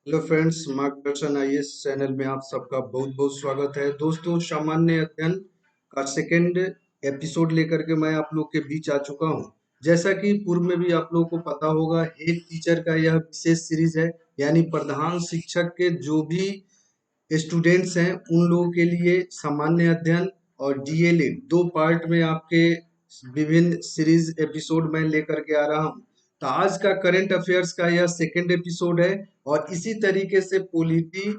Hello friends, मार्गदर्शन IAS channel में आप सबका बहुत बहुत स्वागत है। दोस्तों, सामान्य अध्ययन का सेकेंड एपिसोड लेकर के मैं आप लोग के बीच आ चुका हूं। जैसा कि पूर्व में भी आप लोगों को पता होगा, हेड टीचर का यह विशेष सीरीज है, यानी प्रधान शिक्षक के जो भी स्टूडेंट्स हैं उन लोगों के लिए सामान्य अध्ययन और डीएलएड दो पार्ट में आपके विभिन्न सीरीज एपिसोड में लेकर के आ रहा हूं। तो आज का करंट अफेयर्स का यह सेकंड एपिसोड है और इसी तरीके से पॉलिटी,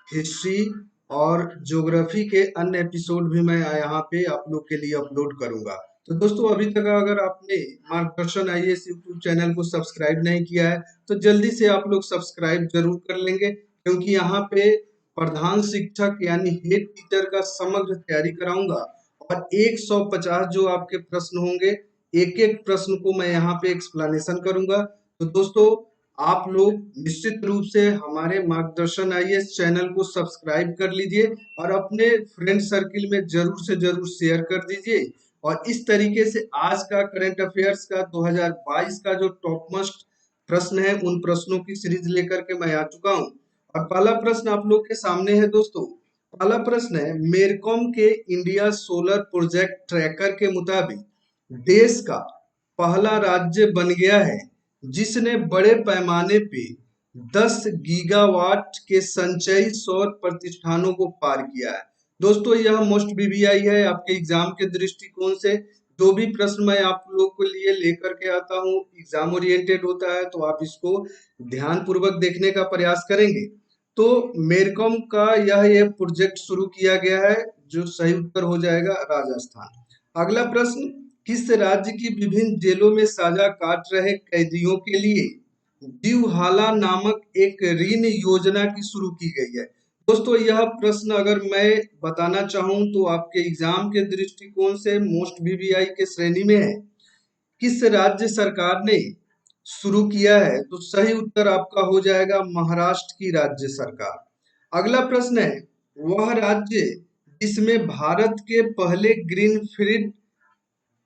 हिस्ट्री और ज्योग्राफी के अन्य एपिसोड भी मैं यहाँ पे आप लोग के लिए अपलोड करूंगा। तो दोस्तों, अभी तक अगर आपने मार्गदर्शन आईएएस यूट्यूब चैनल को सब्सक्राइब नहीं किया है तो जल्दी से आप लोग सब्सक्राइब जरूर कर लेंगे, क्योंकि यहाँ पे प्रधान शिक्षक यानी हेड टीचर का समग्र तैयारी कराऊंगा और 150 जो आपके प्रश्न होंगे, एक एक प्रश्न को मैं यहाँ पे एक्सप्लेनेशन करूंगा। तो दोस्तों, आप लोग निश्चित रूप से हमारे मार्गदर्शन आईएएस चैनल को सब्सक्राइब कर लीजिए और अपने फ्रेंड सर्किल में जरूर से जरूर शेयर कर दीजिए। और इस तरीके से आज का करंट अफेयर्स का 2022 का जो टॉप मोस्ट प्रश्न है, उन प्रश्नों की सीरीज लेकर के मैं आ चुका हूँ। और पहला प्रश्न आप लोग के सामने है दोस्तों। पहला प्रश्न है, मेरकॉम के इंडिया सोलर प्रोजेक्ट ट्रैकर के मुताबिक देश का पहला राज्य बन गया है जिसने बड़े पैमाने पे 10 गीगावाट के संचयी सौर प्रतिष्ठानों को पार किया है। दोस्तों, यह मोस्ट बीबीआई है आपके एग्जाम के दृष्टिकोण से। जो भी प्रश्न मैं आप लोग के लिए लेकर के आता हूँ, एग्जाम ओरिएंटेड होता है, तो आप इसको ध्यान पूर्वक देखने का प्रयास करेंगे। तो मेरकॉम का यह एक प्रोजेक्ट शुरू किया गया है, जो सही उत्तर हो जाएगा राजस्थान। अगला प्रश्न, किस राज्य की विभिन्न जेलों में सजा काट रहे कैदियों के लिए जीवहाला नामक एक ऋण योजना की शुरू की गई है? दोस्तों, यह प्रश्न अगर मैं बताना चाहूं तो आपके एग्जाम के दृष्टिकोण से मोस्ट बीबीआई के श्रेणी में है। किस राज्य सरकार ने शुरू किया है? तो सही उत्तर आपका हो जाएगा महाराष्ट्र की राज्य सरकार। अगला प्रश्न है, वह राज्य जिसमें भारत के पहले ग्रीनफील्ड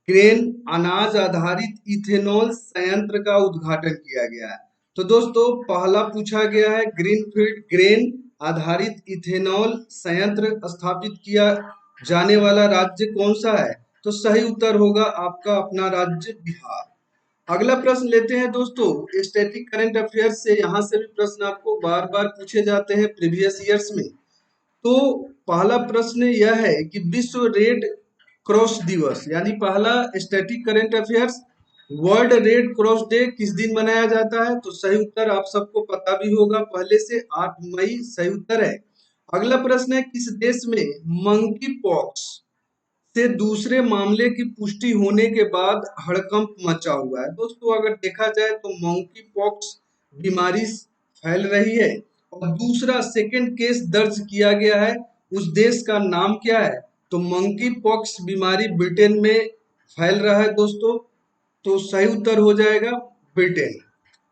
ग्रेन अनाज आधारित इथेनॉल संयंत्र का उद्घाटन किया गया है? तो दोस्तों, पहला पूछा गया है ग्रीनफील्ड ग्रेन आधारित इथेनॉल संयंत्र स्थापित किया जाने वाला राज्य कौन सा है? तो सही उत्तर होगा आपका अपना राज्य बिहार। अगला प्रश्न लेते हैं दोस्तों, स्टैटिक करंट अफेयर्स से। यहाँ से भी प्रश्न आपको बार बार पूछे जाते हैं प्रीवियस ईयर्स में। तो पहला प्रश्न यह है कि विश्व रेड क्रॉस दिवस, यानी पहला static current affairs, world red cross day किस दिन मनाया जाता है? तो सही उत्तर आप सबको पता भी होगा पहले से, 8 मई सही उत्तर है। अगला प्रश्न है, किस देश में मंकी पॉक्स से दूसरे मामले की पुष्टि होने के बाद हड़कंप मचा हुआ है? दोस्तों, अगर देखा जाए तो मंकी पॉक्स बीमारी फैल रही है और दूसरा सेकंड केस दर्ज किया गया है। उस देश का नाम क्या है? तो मंकी पॉक्स बीमारी ब्रिटेन में फैल रहा है दोस्तों। तो सही उत्तर हो जाएगा ब्रिटेन।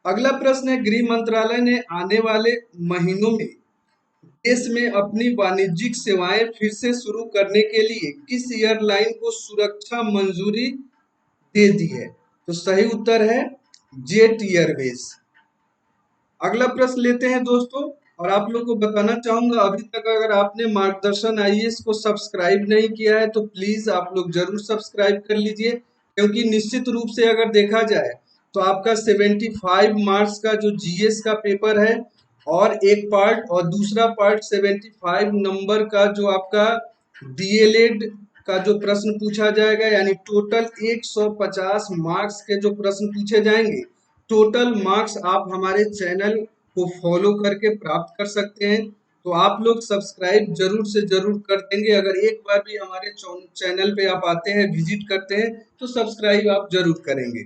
अगला प्रश्न है, गृह मंत्रालय ने आने वाले महीनों में देश में अपनी वाणिज्यिक सेवाएं फिर से शुरू करने के लिए किस एयरलाइन को सुरक्षा मंजूरी दे दी है? तो सही उत्तर है जेट एयरवेज। अगला प्रश्न लेते हैं दोस्तों, और आप लोग को बताना चाहूंगा, अभी तक अगर आपने मार्गदर्शन आईएएस को सब्सक्राइब नहीं किया है तो प्लीज आप लोग जरूर सब्सक्राइब कर लीजिए, क्योंकि निश्चित रूप से अगर देखा जाए तो आपका 75 मार्क्स का जो जीएस का पेपर है और एक पार्ट, और दूसरा पार्ट 75 नंबर का जो आपका डीएलएड का जो प्रश्न पूछा जाएगा, यानी टोटल 150 मार्क्स के जो प्रश्न पूछे जाएंगे। टोटल मार्क्स आप हमारे चैनल को फॉलो करके प्राप्त कर सकते हैं। तो आप लोग सब्सक्राइब जरूर से जरूर कर देंगे। अगर एक बार भी हमारे चैनल पे आप आते हैं, विजिट करते हैं, तो सब्सक्राइब आप जरूर करेंगे।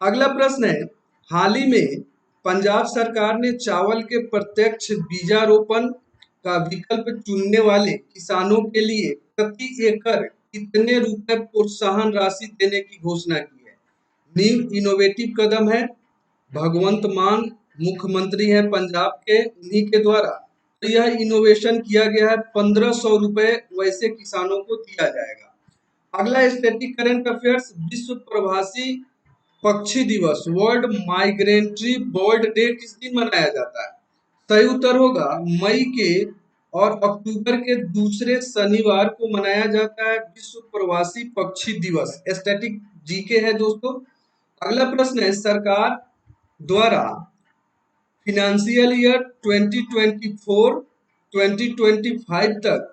अगला प्रश्न है, हाल ही में पंजाब सरकार ने चावल के प्रत्यक्ष बीजारोपण का विकल्प चुनने वाले किसानों के लिए प्रति एकड़ कितने रुपए प्रोत्साहन राशि देने की घोषणा की है? न्यू इनोवेटिव कदम है, भगवंत मान मुख्यमंत्री है पंजाब के, उन्हीं के द्वारा तो यह इनोवेशन किया गया है। 1500 रुपए वैसे किसानों को दिया जाएगा। अगला स्टैटिक करंट अफेयर्स, विश्व प्रवासी पक्षी दिवस, वर्ल्ड माइग्रेटरी बर्ड डे किस दिन मनाया जाता है? सही उत्तर होगा मई के और अक्टूबर के दूसरे शनिवार को मनाया जाता है विश्व प्रवासी पक्षी दिवस। स्टैटिक जीके है दोस्तों। अगला प्रश्न है, सरकार द्वारा फिनेंशियल ईयर 2024-2025 तक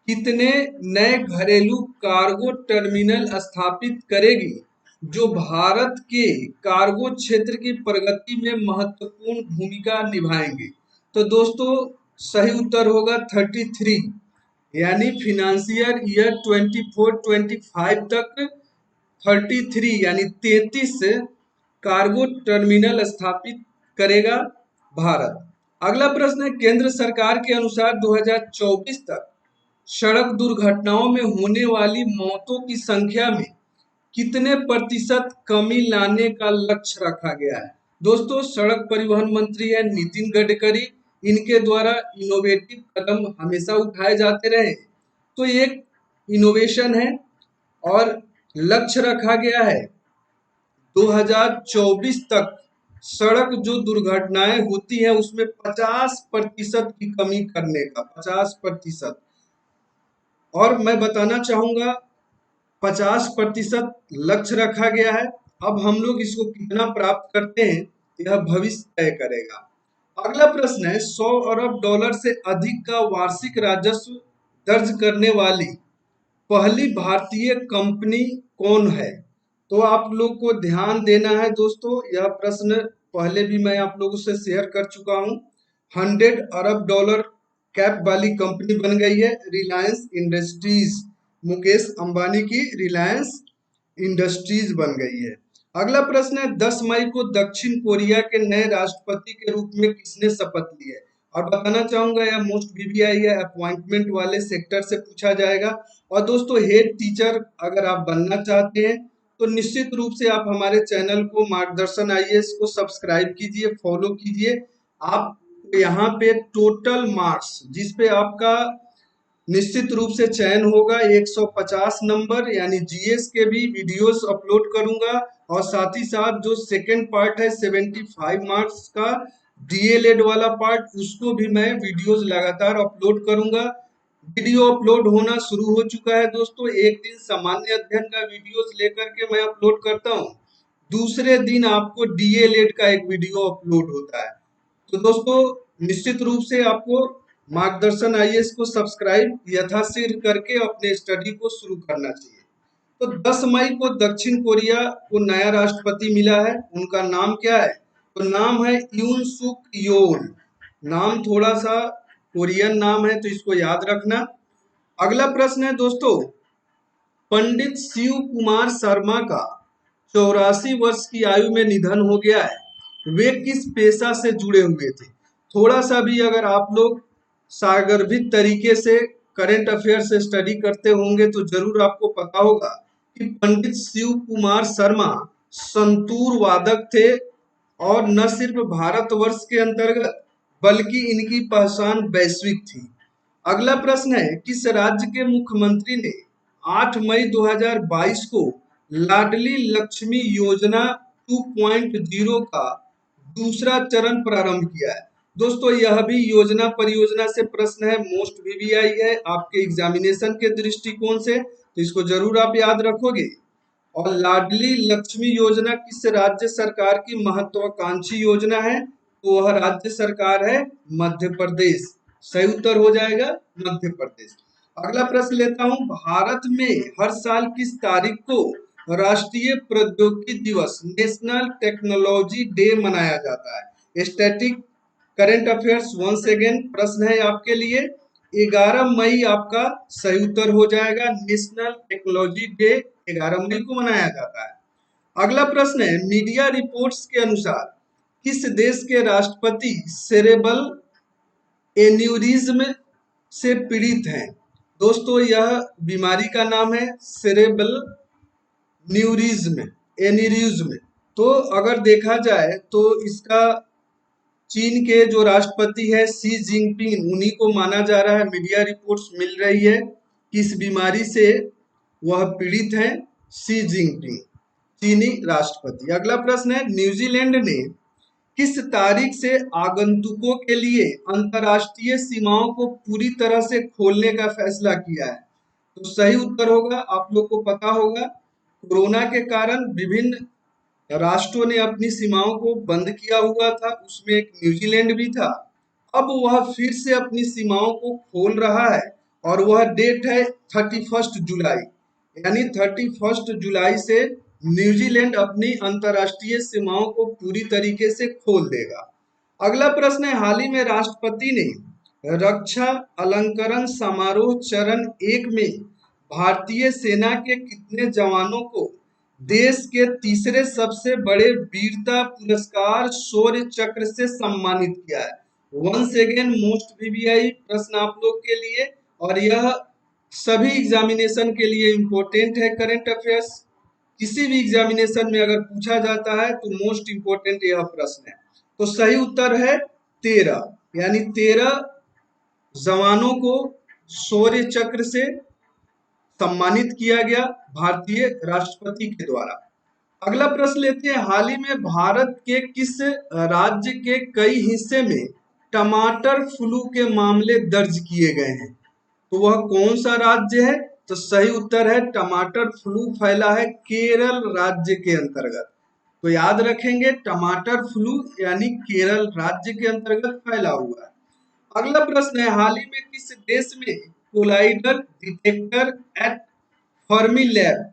कितने नए घरेलू कार्गो टर्मिनल स्थापित करेगी, जो भारत के कार्गो क्षेत्र की प्रगति में महत्वपूर्ण भूमिका निभाएंगे? तो दोस्तों सही उत्तर होगा 33, यानी फिनेंशियल ईयर 24-25 तक 33 यानी 33 कार्गो टर्मिनल स्थापित करेगा भारत। अगला प्रश्न है, केंद्र सरकार के अनुसार 2024 तक सड़क दुर्घटनाओं में होने वाली मौतों की संख्या में कितने प्रतिशत कमी लाने का लक्ष्य रखा गया है? दोस्तों सड़क परिवहन मंत्री है नितिन गडकरी, इनके द्वारा इनोवेटिव कदम हमेशा उठाए जाते रहे, तो एक इनोवेशन है और लक्ष्य रखा गया है 2024 तक सड़क जो दुर्घटनाएं होती हैं उसमें 50% की कमी करने का, 50%। और मैं बताना चाहूंगा 50% लक्ष्य रखा गया है। अब हम लोग इसको कितना प्राप्त करते हैं यह भविष्य तय करेगा। अगला प्रश्न है, 100 अरब डॉलर से अधिक का वार्षिक राजस्व दर्ज करने वाली पहली भारतीय कंपनी कौन है? तो आप लोग को ध्यान देना है दोस्तों, यह प्रश्न पहले भी मैं आप लोगों से शेयर कर चुका हूं। 100 अरब डॉलर कैप वाली कंपनी बन गई है रिलायंस इंडस्ट्रीज। मुकेश अंबानी की रिलायंस इंडस्ट्रीज बन गई है। अगला प्रश्न है, 10 मई को दक्षिण कोरिया के नए राष्ट्रपति के रूप में किसने शपथ ली है? और बताना चाहूंगा यह मोस्ट वीवीआई है, अपॉइंटमेंट वाले सेक्टर से पूछा जाएगा। और दोस्तों हेड टीचर अगर आप बनना चाहते हैं तो निश्चित रूप से आप हमारे चैनल को मार्गदर्शन आईएएस को सब्सक्राइब कीजिए, फॉलो कीजिए। आप यहाँ पे टोटल मार्क्स जिस पे आपका निश्चित रूप से चयन होगा 150 नंबर, यानी जीएस के भी वीडियोस अपलोड करूंगा और साथ ही साथ जो सेकंड पार्ट है 75 मार्क्स का डीएलएड वाला पार्ट, उसको भी मैं वीडियोस लगातार अपलोड करूंगा। वीडियो अपलोड होना शुरू हो चुका है दोस्तों। एक दिन सामान्य अध्ययन का वीडियोस लेकर के मैं अपलोड करता हूँ, दूसरे दिन आपको डीएलएड का एक वीडियो अपलोड होता है। तो दोस्तों निश्चित रूप से आपको मार्गदर्शन आईएएस को सब्सक्राइब यथाशीघ्र करके अपने स्टडी को शुरू करना चाहिए। तो 10 मई को दक्षिण कोरिया को नया राष्ट्रपति मिला है, उनका नाम क्या है? तो नाम है यून सुक योल। नाम थोड़ा सा कोरियन नाम है तो इसको याद रखना। अगला प्रश्न है दोस्तों, पंडित शिव कुमार शर्मा का 84 वर्ष की आयु में निधन हो गया है। वे किस पेशा से जुड़े हुए थे? थोड़ा सा भी अगर आप लोग सागर्भिक तरीके से करंट अफेयर से स्टडी करते होंगे तो जरूर आपको पता होगा कि पंडित शिव कुमार शर्मा संतूर वादक थे और न सिर्फ भारतवर्ष के अंतर्गत बल्कि इनकी पहचान वैश्विक थी। अगला प्रश्न है, किस राज्य के मुख्यमंत्री ने 8 मई 2022 को लाडली लक्ष्मी योजना 2.0 का दूसरा चरण प्रारंभ किया है? दोस्तों यह भी योजना परियोजना से प्रश्न है, मोस्ट वीवीआई है आपके एग्जामिनेशन के दृष्टिकोण से, तो इसको जरूर आप याद रखोगे। और लाडली लक्ष्मी योजना किस राज्य सरकार की महत्वाकांक्षी योजना है? तो वह राज्य सरकार है मध्य प्रदेश। सही उत्तर हो जाएगा मध्य प्रदेश। अगला प्रश्न लेता हूं, भारत में हर साल किस तारीख को राष्ट्रीय प्रौद्योगिकी दिवस नेशनल टेक्नोलॉजी डे मनाया जाता है? Static current affairs once again प्रश्न है आपके लिए। 11 मई आपका सही उत्तर हो जाएगा। नेशनल टेक्नोलॉजी डे 11 मई को मनाया जाता है। अगला प्रश्न है, मीडिया रिपोर्ट्स के अनुसार किस देश के राष्ट्रपति सेरेबल एन्यूरिज्म से पीड़ित हैं? दोस्तों यह बीमारी का नाम है सेरेबल न्यूरिज्म, एन्यूरिज्म। तो अगर देखा जाए तो इसका चीन के जो राष्ट्रपति है शी जिनपिंग, उन्हीं को माना जा रहा है। मीडिया रिपोर्ट्स मिल रही है किस बीमारी से वह पीड़ित हैं, शी जिनपिंग, चीनी राष्ट्रपति। अगला प्रश्न है, न्यूजीलैंड ने किस तारीख से आगंतुकों के लिए अंतर्राष्ट्रीय सीमाओं को पूरी तरह से खोलने का फैसला किया है? तो सही उत्तर होगा, आप लोग को पता होगा, कोरोना के कारण विभिन्न राष्ट्रों ने अपनी सीमाओं को बंद किया हुआ था, उसमें एक न्यूजीलैंड भी था। अब वह फिर से अपनी सीमाओं को खोल रहा है और वह डेट है 31 जुलाई, यानी 31 जुलाई से न्यूजीलैंड अपनी अंतर्राष्ट्रीय सीमाओं को पूरी तरीके से खोल देगा। अगला प्रश्न है, हाल ही में राष्ट्रपति ने रक्षा अलंकरण समारोह चरण 1 में भारतीय सेना के कितने जवानों को देश के तीसरे सबसे बड़े वीरता पुरस्कार शौर्य चक्र से सम्मानित किया है? वंस अगेन मोस्ट वीवीआई प्रश्न आप लोग के लिए, और यह सभी एग्जामिनेशन के लिए इम्पोर्टेंट है। करंट अफेयर्स किसी भी एग्जामिनेशन में अगर पूछा जाता है तो मोस्ट इम्पोर्टेंट यह प्रश्न है। तो सही उत्तर है 13, यानी 13 जवानों को शौर्य चक्र से सम्मानित किया गया भारतीय राष्ट्रपति के द्वारा। अगला प्रश्न लेते हैं, हाल ही में भारत के किस राज्य के कई हिस्से में टमाटर फ्लू के मामले दर्ज किए गए हैं? तो वह कौन सा राज्य है? तो सही उत्तर है, टमाटर फ्लू फैला है केरल राज्य के अंतर्गत। तो याद रखेंगे, टमाटर फ्लू यानी केरल राज्य के अंतर्गत फैला हुआ है। अगला प्रश्न है, हाल ही में किस देश में collider detector at Fermilab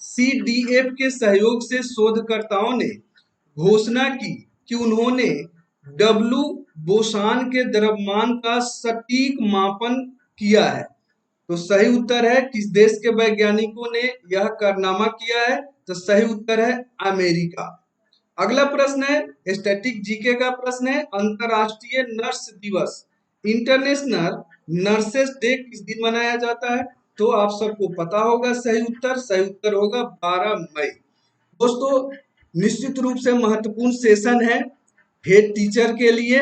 CDF के सहयोग से शोधकर्ताओं ने घोषणा की कि उन्होंने डब्लू बोसान के द्रव्यमान का सटीक मापन किया है? तो सही उत्तर है, किस देश के वैज्ञानिकों ने यह कारनामा किया है? तो सही उत्तर है अमेरिका। अगला प्रश्न है, स्टैटिक जीके का प्रश्न है, अंतरराष्ट्रीय नर्स दिवस इंटरनेशनल नर्सेस डे किस दिन मनाया जाता है? तो आप सबको पता होगा सही उत्तर होगा 12 मई। दोस्तों, निश्चित रूप से महत्वपूर्ण सेशन है हेड टीचर के लिए,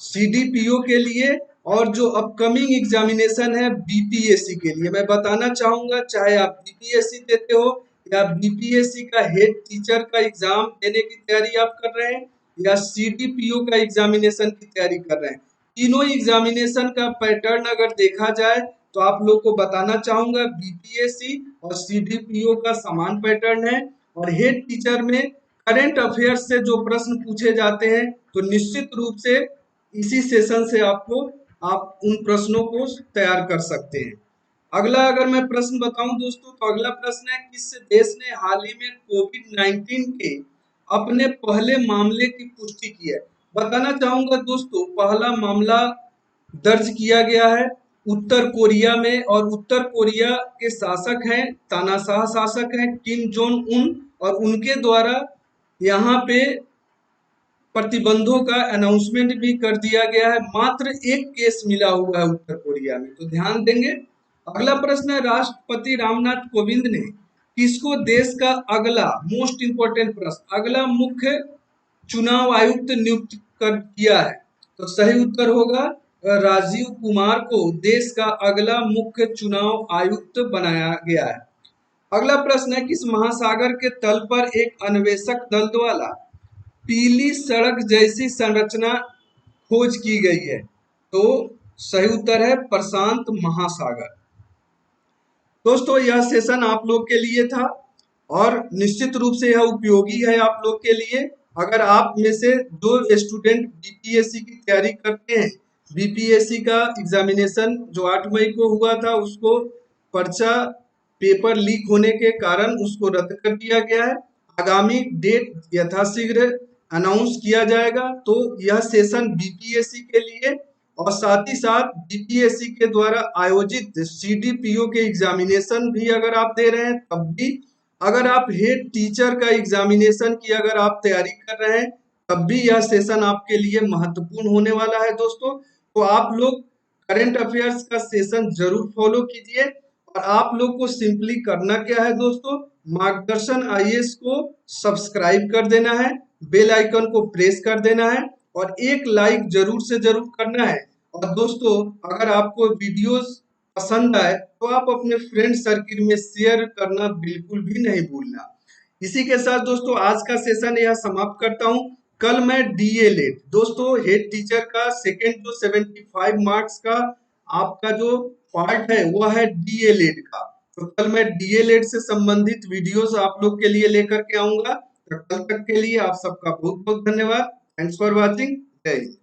CDPO के लिए, और जो अपकमिंग एग्जामिनेशन है BPSC के लिए। मैं बताना चाहूंगा, चाहे आप BPSC देते हो या BPSC का हेड टीचर का एग्जाम देने की तैयारी आप कर रहे हैं या CDPO का एग्जामिनेशन की तैयारी कर रहे हैं, तीनों एग्जामिनेशन का पैटर्न अगर देखा जाए तो आप लोग को बताना चाहूंगा BPSC और CDPO का समान पैटर्न है। और हेड टीचर में करंट अफेयर्स से जो प्रश्न पूछे जाते हैं तो निश्चित रूप से इसी सेशन से आप उन प्रश्नों को तैयार कर सकते हैं। अगला अगर मैं प्रश्न बताऊं दोस्तों, तो अगला प्रश्न है, किस देश ने हाल ही में कोविड-19 के अपने पहले मामले की पुष्टि की है? बताना चाहूंगा दोस्तों, पहला मामला दर्ज किया गया है उत्तर कोरिया में, और उत्तर कोरिया के शासक हैं, तानाशाह शासक हैं किम जोंग उन, और उनके द्वारा यहाँ पे प्रतिबंधों का अनाउंसमेंट भी कर दिया गया है। मात्र एक केस मिला हुआ है उत्तर कोरिया में, तो ध्यान देंगे। अगला प्रश्न है, राष्ट्रपति रामनाथ कोविंद ने किसको देश का अगला मोस्ट इंपोर्टेंट प्रश्न अगला मुख्य चुनाव आयुक्त नियुक्त कर किया है? तो सही उत्तर होगा राजीव कुमार को देश का अगला मुख्य चुनाव आयुक्त बनाया गया है। अगला प्रश्न है, किस महासागर के तल पर एक अन्वेषक दल द्वारा पीली सड़क जैसी संरचना खोज की गई है? तो सही उत्तर है प्रशांत महासागर। दोस्तों, यह सेशन आप लोग के लिए था और निश्चित रूप से यह उपयोगी है आप लोग के लिए। अगर आप में से जो स्टूडेंट BPSC की तैयारी करते हैं, BPSC का एग्जामिनेशन जो 8 मई को हुआ था, उसको पर्चा पेपर लीक होने के कारण उसको रद्द कर दिया गया है। आगामी डेट यथाशीघ्र अनाउंस किया जाएगा। तो यह सेशन BPSC के लिए और साथ ही साथ BPSC के द्वारा आयोजित CDPO के एग्जामिनेशन भी अगर आप दे रहे हैं तब भी, अगर आप हेड टीचर का एग्जामिनेशन की अगर आप तैयारी कर रहे हैं तब भी यह सेशन आपके लिए महत्वपूर्ण होने वाला है दोस्तों। तो आप लोग करंट अफेयर्स का सेशन जरूर फॉलो कीजिए। और आप लोग को सिंपली करना क्या है दोस्तों, मार्गदर्शन IAS को सब्सक्राइब कर देना है, बेल आइकन को प्रेस कर देना है और एक लाइक जरूर से जरूर करना है। और दोस्तों, अगर आपको वीडियोस पसंद आए तो आप अपने फ्रेंड सर्किल में शेयर करना बिल्कुल भी नहीं भूलना। इसी के साथ दोस्तों आज का सेशन यह समाप्त करता हूं। कल मैं डीएलएड, दोस्तों हेड टीचर का सेकेंड जो 75 मार्क्स का आपका जो पार्ट है वो है डीएलएड का। तो कल मैं डीएलएड से संबंधित वीडियोस आप लोग के लिए लेकर के आऊंगा। तो कल तक के लिए आप सबका बहुत बहुत धन्यवाद। Thanks for watching. जय हिंद।